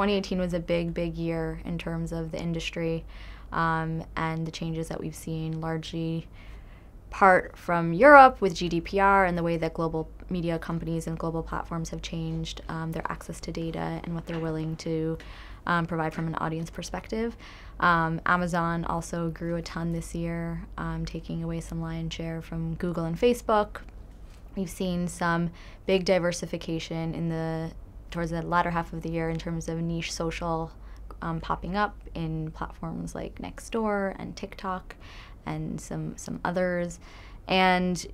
2018 was a big year in terms of the industry and the changes that we've seen, largely part from Europe with GDPR and the way that global media companies and global platforms have changed their access to data and what they're willing to provide from an audience perspective. Amazon also grew a ton this year, taking away some lion's share from Google and Facebook. We've seen some big diversification towards the latter half of the year in terms of niche social popping up in platforms like Nextdoor and TikTok and some others. And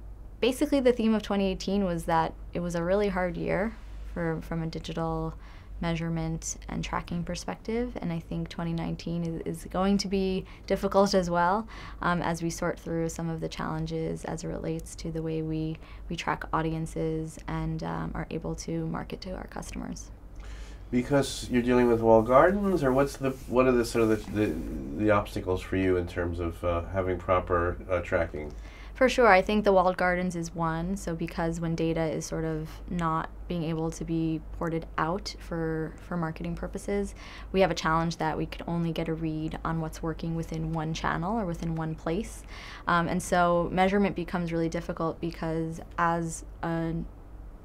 basically the theme of 2018 was that it was a really hard year from a digital measurement and tracking perspective, and I think 2019 is going to be difficult as well as we sort through some of the challenges as it relates to the way we track audiences and are able to market to our customers. Because you're dealing with walled gardens, or what are the sort of the obstacles for you in terms of having proper tracking? For sure, I think the walled gardens is one. So because when data is sort of not being able to be ported out for marketing purposes, we have a challenge that we could only get a read on what's working within one channel or within one place. And so measurement becomes really difficult because as an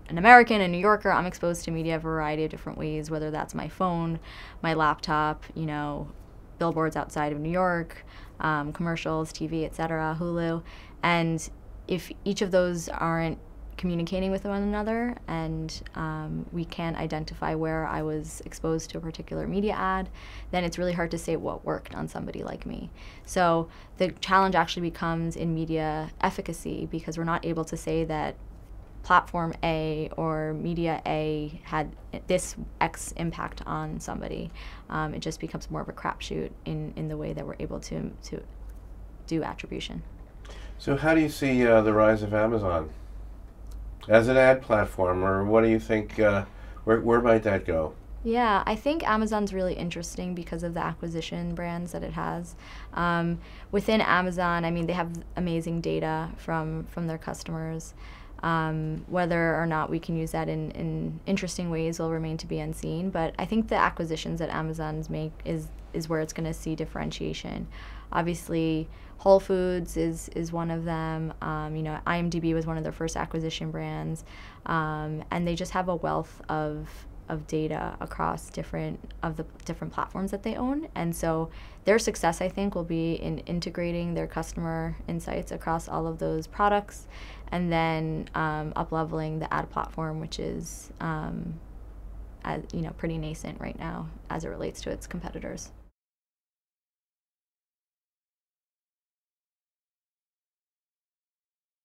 American, a New Yorker, I'm exposed to media a variety of different ways, whether that's my phone, my laptop, billboards outside of New York, commercials, TV, etc., Hulu. And if each of those aren't communicating with one another and we can't identify where I was exposed to a particular media ad, then it's really hard to say what worked on somebody like me. So the challenge actually becomes in media efficacy, because we're not able to say that platform A or media A had this X impact on somebody. It just becomes more of a crapshoot in the way that we're able to do attribution. So how do you see the rise of Amazon as an ad platform, or what do you think, where might that go? Yeah, I think Amazon's really interesting because of the acquisition brands that it has. Within Amazon, I mean, they have amazing data from their customers. Whether or not we can use that in interesting ways will remain to be unseen, but I think the acquisitions that Amazon's make is where it's going to see differentiation. Obviously, Whole Foods is one of them. IMDb was one of their first acquisition brands, and they just have a wealth of data across different platforms that they own. And so their success, I think, will be in integrating their customer insights across all of those products, and then up-leveling the ad platform, which is pretty nascent right now as it relates to its competitors.